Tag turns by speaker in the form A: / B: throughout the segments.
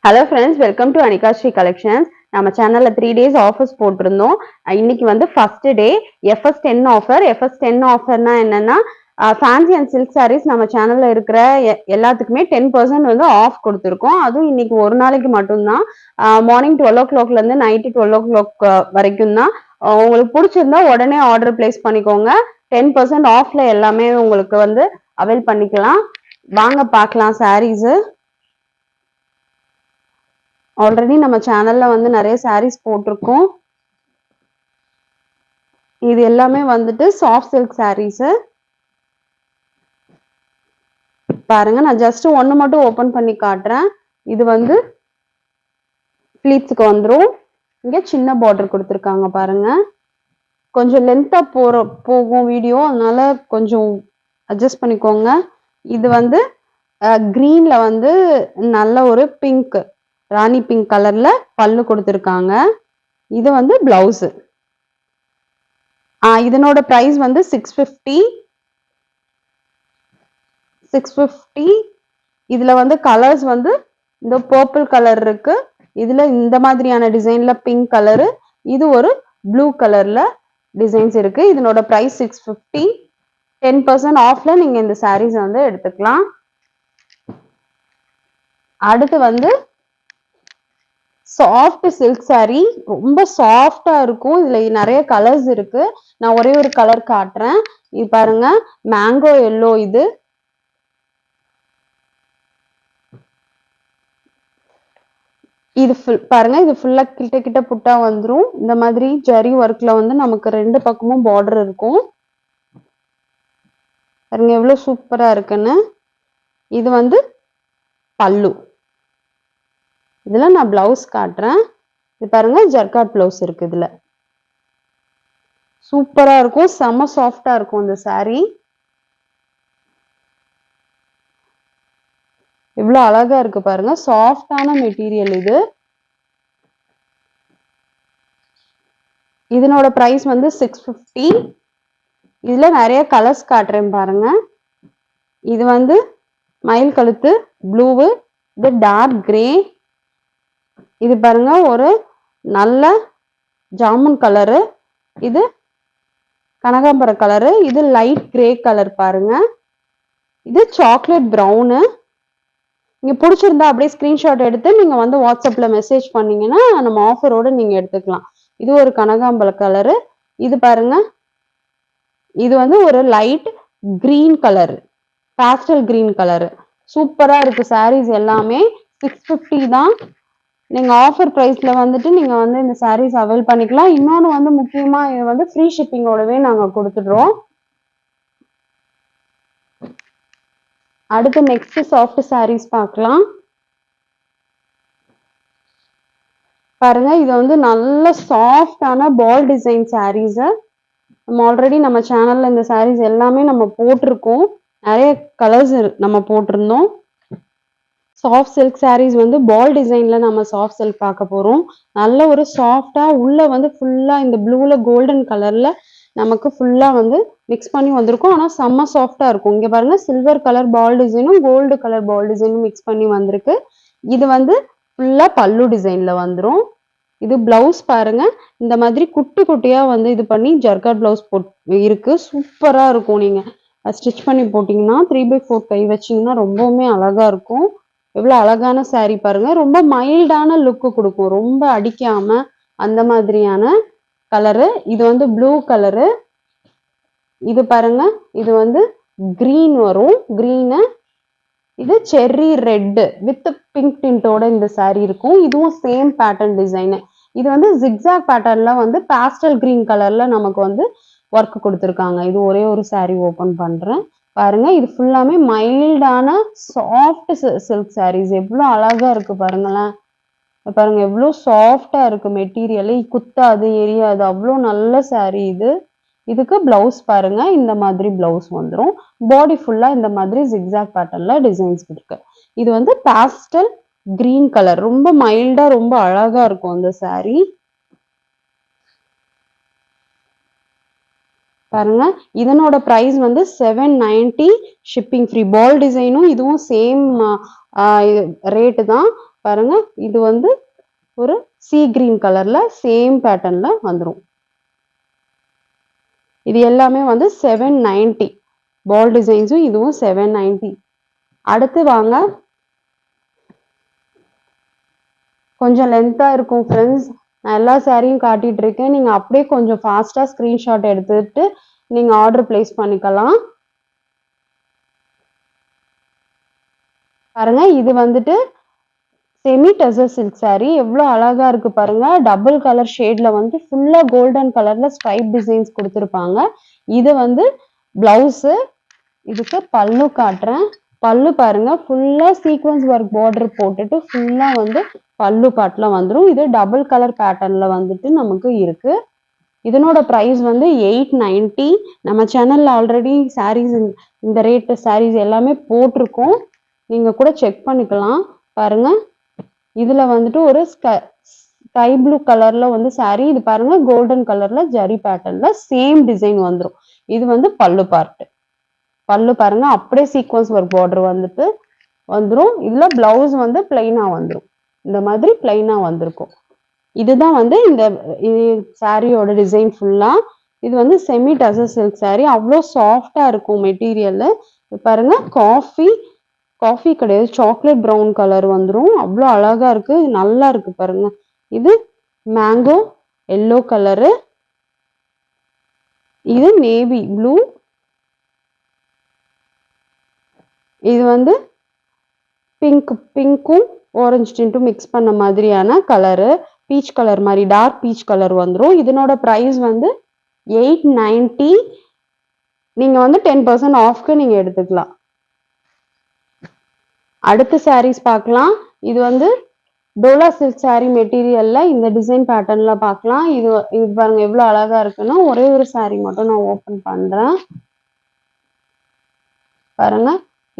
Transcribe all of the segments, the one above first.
A: Hello friends, welcome to Anika Sri Collections. நம்ம சேனல்ல 3 days offers போட்டிருந்தோம். இன்னைக்கு வந்து first day FS10 offer. FS10 ஆஃபர்னா என்னன்னா ஃபேன்சி அண்ட் சில்க் சாரீஸ் நம்ம சேனல்ல இருக்கிற எல்லாத்துக்குமே 10% வந்து ஆஃப் கொடுத்துருக்கோம். அதுவும் இன்னைக்கு ஒரு நாளைக்கு மட்டும்தான். மார்னிங் 12 o'clockல இருந்து நைட்டு 12 o'clock வரைக்கும் தான். உங்களுக்கு பிடிச்சிருந்தா உடனே ஆர்டர் பிளேஸ் பண்ணிக்கோங்க. 10% ஆஃப்ல எல்லாமே உங்களுக்கு வந்து அவைல் பண்ணிக்கலாம். வாங்க பார்க்கலாம் சாரீஸ். ஆல்ரெடி நம்ம சேனல்ல வந்து நிறைய சாரீஸ் போட்டிருக்கோம். இது எல்லாமே வந்துட்டு சாஃப்ட் சில்க் சாரீஸ். பாருங்க, நான் ஜஸ்ட் ஒன்னு மட்டும் ஓபன் பண்ணி காட்டுறேன். இது வந்து ப்ளீட்ஸ்க்கு வந்துரும். இங்க சின்ன பார்டர் கொடுத்துருக்காங்க பாருங்க. கொஞ்சம் லென்த்தா போகும் வீடியோ, அதனால கொஞ்சம் அட்ஜஸ்ட் பண்ணிக்கோங்க. இது வந்து கிரீன்ல வந்து நல்ல ஒரு பிங்க், ராணி பிங்க் கலர்ல பல்லு கொடுத்துருக்காங்க. இது வந்து பிளவுஸ். இதனோட பிரைஸ் வந்து 650. இதுல வந்து கலர்ஸ் வந்து இந்த பர்பிள் கலர் இருக்கு. இதுல இந்த மாதிரியான டிசைன்ல பிங்க் கலரு, இது ஒரு ப்ளூ கலர்ல டிசைன்ஸ் இருக்கு. இதனோட பிரைஸ் 650. 10% ஆஃப்ல நீங்க இந்த சாரீஸ் வந்து எடுத்துக்கலாம். அடுத்து வந்து சாஃப்ட் சில்க் சாரி, ரொம்ப சாஃப்டா இருக்கும். இதுல நிறைய கலர்ஸ் இருக்கு. நான் ஒரே ஒரு கலர் காட்டுறேன். இது பாருங்க, மேங்கோ எல்லோ. இது பாருங்க, இது ஃபுல்லா கிட்ட கிட்ட புட்டா வந்துரும். இந்த மாதிரி ஜரி ஒர்க்ல வந்து நமக்கு ரெண்டு பக்கமும் பார்டர் இருக்கும். பாருங்க எவ்வளவு சூப்பரா இருக்குன்னு. இது வந்து பல்லு. இதுல நான் பிளவுஸ் காட்டுறேன். இது பாருங்க, ஜர்காட் பிளவுஸ் இருக்கு. இதுல சூப்பரா இருக்கும், செம சாஃப்டா இருக்கும் இந்த சாரி. இவ்வளவு அழகா இருக்கு பாருங்க, சாஃப்டான மெட்டீரியல் இது. இதனோட பிரைஸ் வந்து 650. இதுல நிறைய கலர்ஸ் காட்டுறேன் பாருங்க. இது வந்து மயில் கழுத்து ப்ளூவு, இது டார்க் கிரே, இது பாருங்க ஒரு நல்ல ஜாமுன் கலரு, இது கனகாம்பர கலரு, இது லைட் கிரே கலர் பாருங்க, இது சாக்லேட் ப்ரௌனு. நீங்க பிடிச்சிருந்தா அப்படியே ஸ்கிரீன்ஷாட் எடுத்து நீங்க வந்து வாட்ஸ்அப்ல மெசேஜ் பண்ணீங்கன்னா நம்ம ஆஃபரோட நீங்க எடுத்துக்கலாம். இது ஒரு கனகாம்பர கலரு. இது பாருங்க, இது வந்து ஒரு light green colour, pastel green colour. சூப்பரா இருக்கு சாரீஸ் எல்லாமே. 650 தான். நீங்க ஆஃபர் பிரைஸ்ல வந்துட்டு நீங்க வந்து இந்த சாரீஸ் அவைல் பண்ணிக்கலாம். இன்னொன்னு வந்து முக்கியமா இது வந்து ஃப்ரீ ஷிப்பிங்கோடவே நாங்க கொடுத்துடுறோம். அடுத்து நெக்ஸ்ட் சாஃப்ட் சாரீஸ் பார்க்கலாம். பாருங்க, இது வந்து நல்ல சாஃப்டான பால் டிசைன் சாரீஸ். நம்ம ஆல்ரெடி நம்ம சேனல்ல இந்த சாரீஸ் எல்லாமே நம்ம போட்டிருக்கோம். நிறைய கலர்ஸ் நம்ம போட்டிருந்தோம். சாஃப்ட் சில்க் சாரீஸ் வந்து பால் டிசைன்ல நம்ம சாஃப்ட் சில்க் பார்க்க போறோம். நல்ல ஒரு சாஃப்டா, உள்ள வந்து ஃபுல்லா இந்த ப்ளூல கோல்டன் கலர்ல நமக்கு ஃபுல்லா வந்து மிக்ஸ் பண்ணி வந்திருக்கும். ஆனா செம்ம சாஃப்டா இருக்கும். இங்க பாருங்க, சில்வர் கலர் பால் டிசைனும் கோல்டு கலர் பால் டிசைனும் மிக்ஸ் பண்ணி வந்திருக்கு. இது வந்து ஃபுல்லா பல்லு டிசைன்ல வந்துரும். இது பிளவுஸ் பாருங்க, இந்த மாதிரி குட்டி குட்டியா வந்து இது பண்ணி ஜர்காட் பிளவுஸ் இருக்கு. சூப்பரா இருக்கும். நீங்க ஸ்டிச் பண்ணி போட்டீங்கன்னா 3/4 கை வச்சீங்கன்னா ரொம்பவுமே அழகா இருக்கும். எவ்வளவு அழகான சாரி பாருங்க. ரொம்ப மைல்டான லுக்கு கொடுக்கும், ரொம்ப அடிக்காம அந்த மாதிரியான கலரு. இது வந்து ப்ளூ கலரு. இது பாருங்க, இது வந்து கிரீன் வரும், கிரீனு. இது செர்ரி ரெட் வித் பிங்க் டிண்டோட இந்த சாரி இருக்கும். இதுவும் சேம் பேட்டர்ன் டிசைன். இது வந்து ஜிக்ஸாக் பேட்டர்ன்ல வந்து பாஸ்டல் கிரீன் கலர்ல நமக்கு வந்து ஒர்க் கொடுத்துருக்காங்க. இது ஒரே ஒரு சாரி ஓபன் பண்றேன் பாருங்க. இது ஃபுல்லாமே மைல்டான சாஃப்ட் சில்க் சாரீஸ். எவ்வளவு அழகா இருக்கு பாருங்களேன். பாருங்க எவ்வளவு சாஃப்டா இருக்கு மெட்டீரியல். குத்தாது, எரியாது, அவ்வளோ நல்ல சாரி இது. இதுக்கு பிளவுஸ் பாருங்க, இந்த மாதிரி பிளவுஸ் வந்துடும். பாடி ஃபுல்லா இந்த மாதிரி ஜிக்ஸாக் பேட்டர்ன்ல டிசைன்ஸ் இருக்கு. இது வந்து பாஸ்டல் கிரீன் கலர், ரொம்ப மைல்டா ரொம்ப அழகா இருக்கும் இந்த சாரி. பாருங்க, இதனோட பிரைஸ் வந்து 790 ஷிப்பிங் ஃப்ரீ. பால் டிசைனும் இதுவும் சேம் ரேட்டு தான். பாருங்க இது வந்து ஒரு சீ கிரீன் கலர்ல சேம் பேட்டர்ன்ல வந்துரும். இது எல்லாமே வந்து 790 பால் டிசைன்ஸும் இதுவும் 790. அடுத்து வாங்க கொஞ்சம் லென்த்தா இருக்கும் ஃப்ரெண்ட்ஸ். நான் எல்லா சாரியும் காட்டிட்டு இருக்கேன். நீங்க அப்படியே கொஞ்சம் ஃபாஸ்டா ஸ்கிரீன்ஷாட் எடுத்துட்டு நீங்க ஆர்டர் பிளேஸ் பண்ணிக்கலாம். பாருங்க இது வந்துட்டு செமி டசர் சில்க் சாரி எவ்வளோ அழகா இருக்கு பாருங்க. டபுள் கலர் ஷேட்ல வந்து ஃபுல்லா கோல்டன் கலர்ல ஸ்ட்ரைப் டிசைன்ஸ் கொடுத்துருப்பாங்க. இது வந்து பிளவுஸ். இதுக்கு பல்லு காட்டுறேன். பல்லு பாருங்க ஃபுல்லா சீக்வன்ஸ் ஒர்க் பார்டர் போட்டுட்டு ஃபுல்லா வந்து பல்லு பாட்டுல வந்துடும். இது டபுள் கலர் பேட்டர்ன்ல வந்துட்டு நமக்கு இருக்கு. இதனோட பிரைஸ் வந்து 890. நம்ம சேனல்ல ஆல்ரெடி சாரீஸ் இந்த ரேட் சாரீஸ் எல்லாமே போட்டிருக்கோம். நீங்க கூட செக் பண்ணிக்கலாம். பாருங்க இதுல வந்துட்டு ஒரு ஸ்கை ப்ளூ கலர்ல வந்து சாரி. இது பாருங்க கோல்டன் கலர்ல ஜரி பேட்டர்ன்ல சேம் டிசைன் வந்துடும். இது வந்து பல்லு பார்ட். பல்லு பாருங்க அப்படியே சீக்வன்ஸ் ஒர்க் பார்டர் வந்துட்டு வந்துடும். இதுல பிளவுஸ் வந்து பிளைனா வந்துடும். இந்த மாதிரி பிளைனா வந்திருக்கும். இதுதான் வந்து இந்த சாரியோட டிசைன் ஃபுல்லா. இது வந்து செமி டசர் சில்க் சாரி. அவ்வளோ சாஃப்டா இருக்கும் மெட்டீரியல். பாருங்க காஃபி கிடையாது, சாக்லேட் ப்ரௌன் கலர் வந்துடும். அவ்வளோ அழகா இருக்கு. நல்லா இருக்கு பாருங்க. இது மேங்கோ எல்லோ கலரு. இது நேவி ப்ளூ. இது வந்து பிங்க்கும் ஆரஞ்சு டின்ட்டும் மிக்ஸ் பண்ண மாதிரியான கலரு. பீச் கலர் மாதிரி டார்க் பீச் கலர் வந்துடும். இதனோட பிரைஸ் வந்து 890. நீங்க வந்து 10% ஆஃப்க்கு நீங்க எடுத்துக்கலாம். அடுத்த சாரீஸ் பார்க்கலாம். இது வந்து டோலா சில்க் சாரி மெட்டீரியல்ல இந்த டிசைன் பேட்டர்ன்ல பார்க்கலாம். இது பாருங்க எவ்வளவு அழகா இருக்குன்னா ஒரே ஒரு சாரி மட்டும் நான் ஓபன் பண்றேன். பாருங்க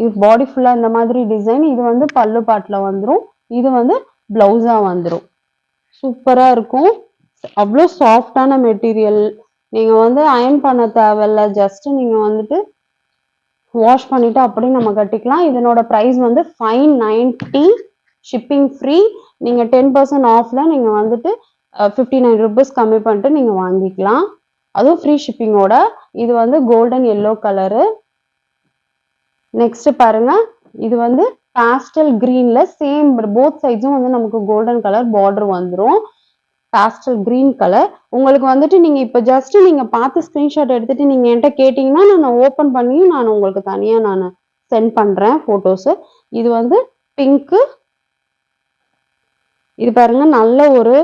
A: இது பாடி ஃபுல்லா இந்த மாதிரி டிசைன். இது வந்து பல்லு பாட்டுல வந்துடும். இது வந்து பிளவுஸா வந்துடும். சூப்பரா இருக்கும். அவ்வளோ சாஃப்டான மெட்டீரியல். நீங்க வந்து அயன் பண்ண தேவையில்ல. ஜஸ்ட் நீங்க வந்துட்டு வாஷ் பண்ணிட்டு அப்படியே நம்ம கட்டிக்கலாம். இதனோட பிரைஸ் வந்து 590. Shipping free. நீங்க 10% ஆஃப்ல நீங்க வந்துட்டு 59 rupees கம்மி பண்ணிட்டு நீங்க வாங்கிக்கலாம். அதுவும் ஃப்ரீ ஷிப்பிங்கோட. இது வந்து கோல்டன் எல்லோ கலரு. நெக்ஸ்ட் பாருங்க இது வந்து பாஸ்டல் கிரீன்ல சேம் போத் சைட்ஸும் வந்து நமக்கு கோல்டன் கலர் பார்டர் வந்துடும். Pastel green colour. உங்களுக்கு வந்துட்டு நீங்க இப்ப ஜஸ்ட் நீங்க பார்த்து ஸ்கிரீன்ஷாட் எடுத்துட்டு நீங்க என்கிட்ட கேட்டீங்கன்னா நான் ஓபன் பண்ணி நான் உங்களுக்கு தனியா நான் சென்ட் பண்றேன் போட்டோஸ். இது வந்து பிங்க். இது பாருங்க நல்ல ஒரு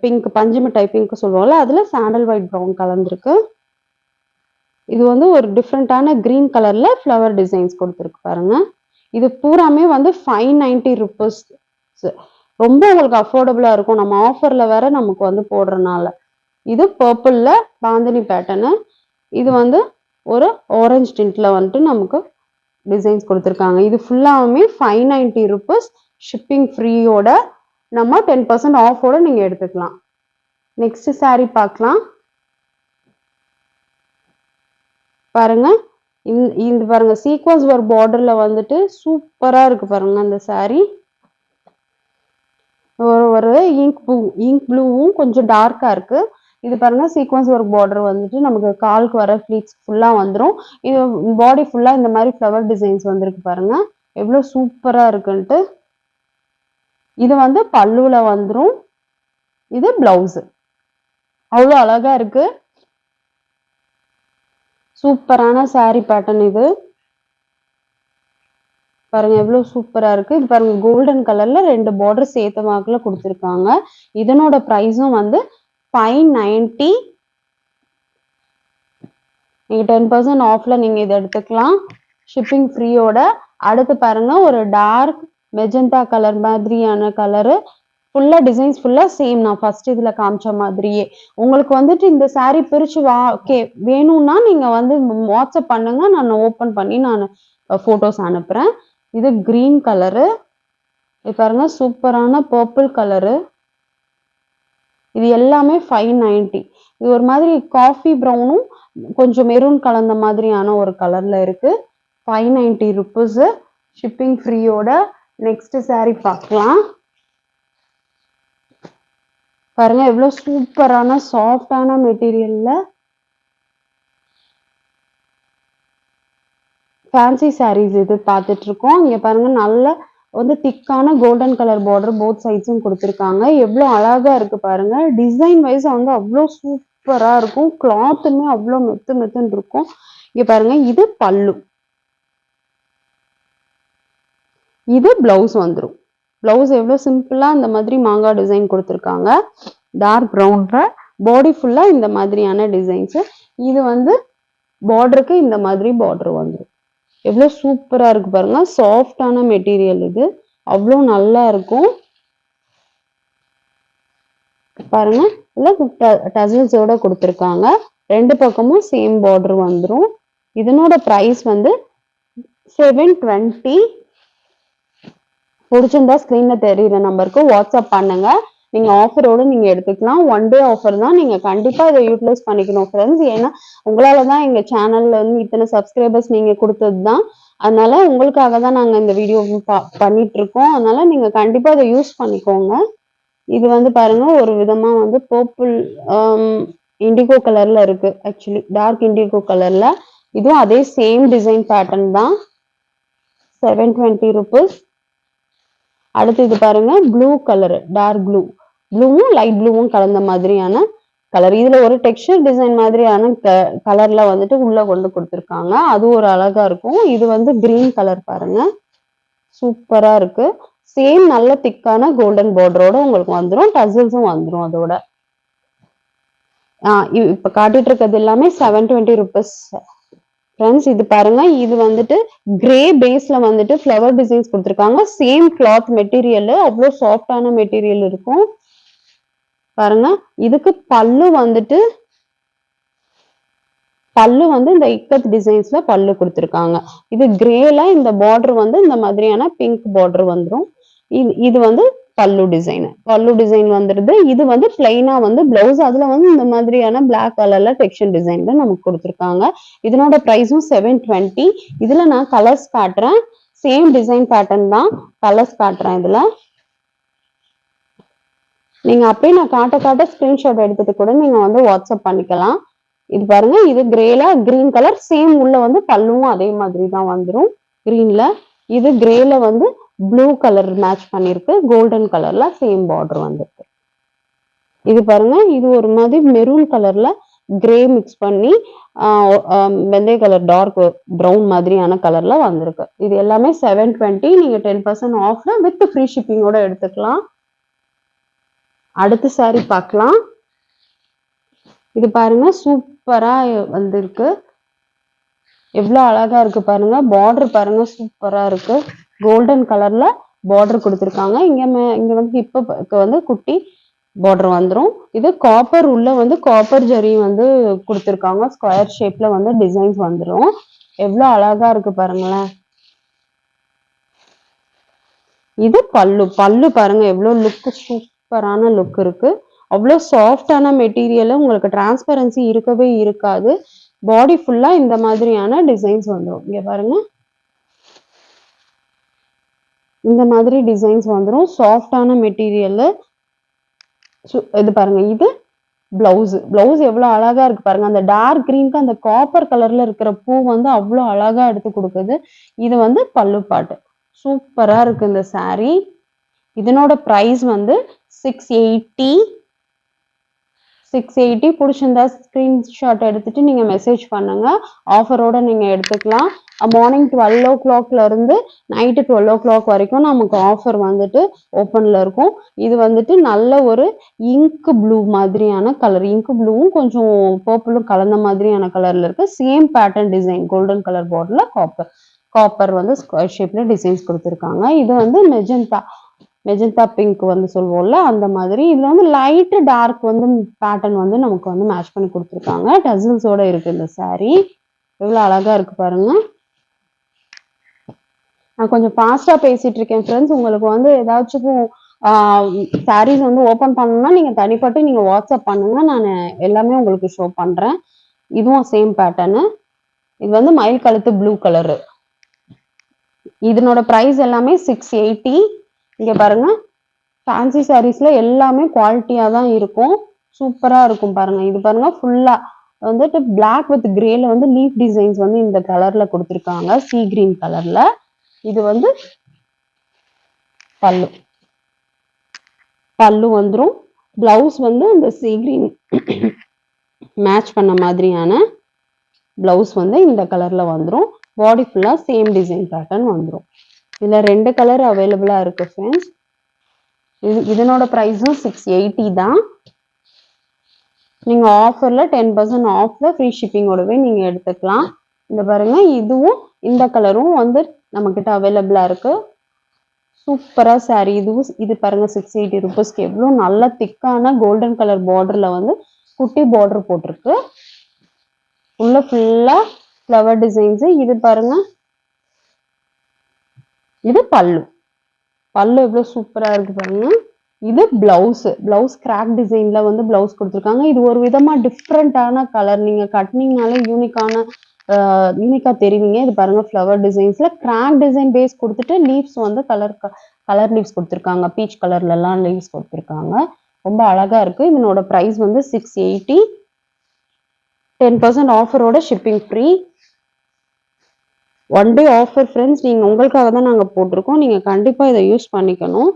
A: பிங்க், பஞ்சு மிட்டாய் பிங்க் சொல்லுவோம்ல, அதுல சாண்டல் ஒயிட் ப்ரௌன் கலந்துருக்கு. இது வந்து ஒரு டிஃப்ரெண்டான கிரீன் கலர்ல ஃப்ளவர் டிசைன்ஸ் கொடுத்துருக்கு பாருங்க. இது பூராமே வந்து 590 rupees. ரொம்ப உங்களுக்கு அஃபோர்டபுளா இருக்கும். நம்ம ஆஃபர்ல வேற நமக்கு வந்து போடுறனால. இது பர்பிள்ல பாந்தினி பேட்டர்னு. இது வந்து ஒரு ஆரஞ்சு டின்ட்ல வந்துட்டு நமக்கு டிசைன்ஸ் கொடுத்துருக்காங்க. இது ஃபுல்லாவுமே 590 rupees. ஷிப்பிங் ஃப்ரீயோட நம்ம 10% ஆஃபோட நீங்க எடுத்துக்கலாம். நெக்ஸ்ட் சாரி பார்க்கலாம். பாருங்க இந்த பாருங்க சீக்வன்ஸ் ஒர்க் பார்டர்ல வந்துட்டு சூப்பரா இருக்கு பாருங்க அந்த சாரி. ஒரு இங்க் ப்ளூவும் கொஞ்சம் டார்க்கா இருக்கு. இது பாருங்க சீக்வன்ஸ் ஒர்க் பார்டர் வந்துட்டு நமக்கு காலுக்கு வர ஃபிளீட்ஸ் ஃபுல்லா வந்துடும். இது பாடி ஃபுல்லா இந்த மாதிரி ஃப்ளவர் டிசைன்ஸ் வந்திருக்கு பாருங்க. எவ்வளவு சூப்பரா இருக்குன்ட்டு. இது வந்து பல்லுல வந்துடும். இது பிளவுஸ். அவ்வளோ அழகா இருக்கு. சூப்பரான சாரி பேட்டர்ன் இது. பாருங்க எவ்வளவு சூப்பரா இருக்கு. இது பாருங்க கோல்டன் கலர்ல 2 பார்டர் சேர்த்த வாக்குல கொடுத்துருக்காங்க. இதனோட பிரைஸும் வந்து 590. நீங்க 10% ஆஃப்ல நீங்க இதை எடுத்துக்கலாம். ஷிப்பிங் ஃப்ரீயோட. அடுத்து பாருங்க ஒரு டார்க் மெஜந்தா கலர் மாதிரியான கலரு. ஃபுல்லா டிசைன்ஸ் ஃபுல்லா சேம். நான் ஃபர்ஸ்ட் இதுல காமிச்ச மாதிரியே. உங்களுக்கு வந்துட்டு இந்த சாரி பிரிச்சு வேணும்னா நீங்க வந்து வாட்ஸ்அப் பண்ணுங்க. நான் ஓபன் பண்ணி நான் போட்டோஸ் அனுப்புறேன். இது கிரீன் கலரு. இது பாருங்க சூப்பரான பர்பிள் கலரு. இது எல்லாமே 590. இது ஒரு மாதிரி காஃபி ப்ரௌனும் கொஞ்சம் மெரூன் கலந்த மாதிரியான ஒரு கலர்ல இருக்கு. 590 rupees. ஷிப்பிங் ஃப்ரீயோட. நெக்ஸ்ட் சாரி பார்க்கலாம். பாருங்க எவ்வளவு சூப்பரான சாஃப்டான மெட்டீரியல்ல ஃபேன்சி சாரீஸ் இது பார்த்துட்டு இருக்கோம். இங்க பாருங்க நல்ல வந்து திக்கான கோல்டன் கலர் பார்டர் போத் சைட்ஸும் கொடுத்துருக்காங்க. எவ்வளோ அழகா இருக்கு பாருங்க. டிசைன் வைஸ் வந்து அவ்வளோ சூப்பரா இருக்கும். கிளாத்துமே அவ்வளோ மெத்து மெத்துன்னு இருக்கும். இங்க பாருங்க இது பல்லு. இது பிளவுஸ் வந்துரும். பிளவுஸ் எவ்வளோ சிம்பிளா இந்த மாதிரி மாங்காய் டிசைன் கொடுத்துருக்காங்க. டார்க் ப்ரௌன்ல பாடி ஃபுல்லா இந்த மாதிரியான டிசைன்ஸ். இது வந்து பார்டருக்கு இந்த மாதிரி பார்டர் வந்துரும். எவ்வளோ சூப்பரா இருக்கு பாருங்க. சாஃப்டான மெட்டீரியல் இது. அவ்வளோ நல்லா இருக்கும். பாருங்க இல்ல டசல்ஸோட கொடுத்துருக்காங்க. ரெண்டு பக்கமும் சேம் பார்டர் வந்துரும். இதனோட பிரைஸ் வந்து 720. பிடிச்சிருந்தா ஸ்கிரீன்ல தெரியுற நம்பருக்கு வாட்ஸ்அப் பண்ணுங்க. நீங்க ஆஃபரோட நீங்க எடுத்துக்கலாம். ஒன் டே ஆஃபர் தான். நீங்க கண்டிப்பா இதை யூட்டிலைஸ் பண்ணிக்கணும் ஃப்ரெண்ட்ஸ். ஏன்னா உங்களால தான் எங்க சேனல்ல வந்து இத்தனை சப்ஸ்கிரைபர்ஸ் நீங்க கொடுத்தது தான். அதனால உங்களுக்காக தான் நாங்க இந்த வீடியோ பண்ணிட்டு இருக்கோம். அதனால நீங்க கண்டிப்பா இதை யூஸ் பண்ணிக்கோங்க. இது வந்து பாருங்க ஒரு விதமா வந்து பர்பிள் இண்டிகோ கலர்ல இருக்கு. ஆக்சுவலி டார்க் இண்டிகோ கலர்ல. இதுவும் அதே சேம் டிசைன் பேட்டர்ன் தான். 720 rupees. அடுத்து இது பாருங்க ப்ளூ கலர், டார்க் ப்ளூ. ப்ளூவும் லைட் ப்ளூவும் கலந்த மாதிரியான கலர். இதுல ஒரு டெக்ஸ்சர் டிசைன் மாதிரியான கலர்ல வந்துட்டு உள்ள கொண்டு கொடுத்துருக்காங்க. அது ஒரு அழகா இருக்கும். இது வந்து கிரீன் கலர் பாருங்க. சூப்பரா இருக்கு. சேம் நல்ல திக்கான கோல்டன் பார்டரோட உங்களுக்கு வந்துரும். டசல்ஸும் வந்துரும் அதோட. இப்ப காட்டிட்டு இருக்கிறது எல்லாமே 720 rupees. ஃப்ரெண்ட்ஸ் இது பாருங்க. இது வந்துட்டு கிரே பேஸ்ல வந்துட்டு ஃப்ளவர் டிசைன்ஸ் கொடுத்துருக்காங்க. Same cloth material. அவ்வளோ சாஃப்டான மெட்டீரியல் இருக்கும் பாருங்க. இதுக்கு பல்லு வந்துட்டு இந்த இக்கத் டிசைன்ஸ்ல பல்லு கொடுத்துருக்காங்க. இது கிரேல இந்த பார்டர் வந்து இந்த மாதிரியான பிங்க் பார்டர் வந்துடும். இது வந்து பல்லு டிசைன் வந்துருது. இது வந்து பிளைனா வந்து பிளவுஸ். அதுல வந்து இந்த மாதிரியான பிளாக் கலர்ல டெக்ஸ்சர் டிசைன்ல நமக்கு கொடுத்துருக்காங்க. இதனோட பிரைஸும் 720. இதுல நான் கலர்ஸ் காட்டுறேன். சேம் டிசைன் பேட்டர்ன் தான். கலர்ஸ் காட்டுறேன் இதுல. நீங்க அப்படியே நான் காட்ட ஸ்கிரீன்ஷாட் எடுத்துட்டு கூட நீங்க வந்து வாட்ஸ்அப் பண்ணிக்கலாம். இது பாருங்க. இது கிரேல கிரீன் கலர். சேம் உள்ள வந்து பல்லுவும் அதே மாதிரி தான் வந்துரும் கிரீன்ல. இது கிரேல வந்து ப்ளூ கலர் மேட்ச் பண்ணிருக்கு. கோல்டன் கலர்ல சேம் பார்டர் வந்துருக்கு. இது பாருங்க. இது ஒரு மாதிரி மெரூன் கலர்ல கிரே மிக்ஸ் பண்ணி வெந்தய கலர் டார்க் ப்ரௌன் மாதிரியான கலர்ல வந்திருக்கு. இது எல்லாமே 720. நீங்க 10% ஆஃப்ல வித் ஃப்ரீ ஷிப்பிங்கோட எடுத்துக்கலாம். அடுத்த சாரி பார்க்கலாம். இது பாருங்க சூப்பரா வந்திருக்கு. எவ்வளவு அழகா இருக்கு பாருங்க. பார்டர் பாருங்க சூப்பரா இருக்கு. கோல்டன் கலர்ல பார்டர் கொடுத்துருக்காங்க. இங்க வந்து இப்ப வந்து குட்டி பார்டர் வந்துரும். இது காப்பர் உள்ள வந்து காப்பர் ஜரி வந்து கொடுத்துருக்காங்க. ஸ்கொயர் ஷேப்ல வந்து டிசைன்ஸ் வந்துரும். எவ்வளவு அழகா இருக்கு பாருங்களேன். இது பல்லு பாருங்க. எவ்வளவு லுக் சூப்பரான லுக் இருக்கு. அவ்வளோ சாஃப்டான மெட்டீரியல். உங்களுக்கு டிரான்ஸ்பரன்சி இருக்கவே இருக்காது. பாடி ஃபுல்லா இந்த மாதிரியான டிசைன்ஸ் வந்துடும். இங்க பாருங்க. இந்த மாதிரி டிசைன்ஸ் வந்துடும். சாஃப்டான மெட்டீரியல். இது பாருங்க. இது பிளவுஸ் எவ்வளவு அழகா இருக்கு பாருங்க. அந்த டார்க் கிரீனுக்கு அந்த காப்பர் கலர்ல இருக்கிற பூ வந்து அவ்வளவு அழகா எடுத்து கொடுக்குது. இது வந்து பல்லு பாட்டு. சூப்பரா இருக்கு இந்த சாரி. இதனோட பிரைஸ் வந்து 680. பிடிச்சிருந்தா ஸ்கிரீன்ஷாட் எடுத்துட்டு நீங்க மெசேஜ் பண்ணுங்க. ஆஃபரோட நீங்க எடுத்துக்கலாம். மார்னிங் 12 o'clockல இருந்து நைட்டு 12 o'clock வரைக்கும் நமக்கு ஆஃபர் வந்துட்டு ஓப்பன்ல இருக்கும். இது வந்துட்டு நல்ல ஒரு இங்க் ப்ளூ மாதிரியான கலர். இங்க் ப்ளூவும் கொஞ்சம் பர்பிளும் கலந்த மாதிரியான கலர்ல இருக்கு. Same pattern design golden colour பார்டர்ல காப்பர் வந்து ஸ்கொயர் ஷேப்ல டிசைன்ஸ் கொடுத்துருக்காங்க. இது வந்து மெஜந்தா பிங்க் வந்து சொல்லுவோம்ல அந்த மாதிரி. இதுல வந்து லைட் டார்க் வந்து பேட்டர்ன் வந்து நமக்கு வந்து மேட்ச் பண்ணி கொடுத்துருக்காங்க. டசல்ஸோட இருக்கு இந்த சாரி. எவ்வளவு அழகா இருக்கு பாருங்க. நான் கொஞ்சம் ஃபாஸ்டா பேசிட்டு இருக்கேன் ஃப்ரெண்ட்ஸ். உங்களுக்கு வந்து ஏதாச்சும் சாரீஸ் வந்து ஓபன் பண்ணணும்னா நீங்க தனிப்பட்டு நீங்க வாட்ஸ்அப் பண்ணுங்க. நான் எல்லாமே உங்களுக்கு ஷோ பண்றேன். இதுவும் சேம் பேட்டர்னு. இது வந்து மயில் கழுத்து ப்ளூ கலரு. இதனோட பிரைஸ் எல்லாமே 680. இங்க பாருங்க. ஃபேன்சி சாரீஸ்ல எல்லாமே குவாலிட்டியா தான் இருக்கும். சூப்பரா இருக்கும் பாருங்க. இது பாருங்க ஃபுல்லா வந்துட்டு பிளாக் வித் கிரேல வந்து லீஃப் டிசைன்ஸ் வந்து இந்த கலர்ல கொடுத்துருக்காங்க. சீ கிரீன் கலர்ல. இது வந்து பல்லு. பல்லு வந்துரும். பிளவுஸ் வந்து இந்த சீ கிரீன் மேட்ச் பண்ண மாதிரியான பிளவுஸ் வந்து இந்த கலர்ல வந்துரும். பாடி ஃபுல்லா சேம் டிசைன் பேட்டர்ன் வந்துரும். இதுல 2 கலர் அவைலபிளா இருக்கு ஃப்ரெண்ட்ஸ். இதனோட பிரைஸும் 680 தான். நீங்க ஆஃபர்ல 10% ஆஃப்ல ஃப்ரீ ஷிப்பிங்கோடவே நீங்க எடுத்துக்கலாம். இந்த பாருங்க, இதுவும் இந்த கலரும் வந்து நம்ம கிட்ட அவைலபிளா இருக்கு. சூப்பரா சாரி. இது பாருங்க 680 ருபீஸ்க்கு எவ்வளவு நல்ல திக்கான கோல்டன் கலர் பார்டர்ல வந்து குட்டி பார்டர் போட்டிருக்கு. உள்ள ஃபுல்லா ஃப்ளவர் டிசைன்ஸ். இது பாருங்க, இது பல்லு. பல்லு எவ்வளவு சூப்பரா இருக்கு பாருங்க. இது பிளவுஸ் கிராக் டிசைன்ல வந்து பிளவுஸ் கொடுத்துருக்காங்க. இது ஒரு விதமா டிஃப்ரெண்டான கலர். நீங்க கட்டினீங்கனாலே யூனிக்கா தெரிவிங்க. இது பாருங்க ஃப்ளவர் டிசைன்ஸ்ல கிராக் டிசைன் பேஸ் கொடுத்துட்டு லீவ்ஸ் வந்து கலர் லீவ்ஸ் கொடுத்துருக்காங்க. பீச் கலர்ல எல்லாம் லீவ்ஸ் கொடுத்துருக்காங்க. ரொம்ப அழகா இருக்கு. இதனோட பிரைஸ் வந்து 680. 10% ஆஃபரோட shipping free. 1 day offer friends. நீங்க உங்களுக்காக தான் நாங்க போட்டிருக்கோம். நீங்க கண்டிப்பா இதை யூஸ் பண்ணிக்கணும்.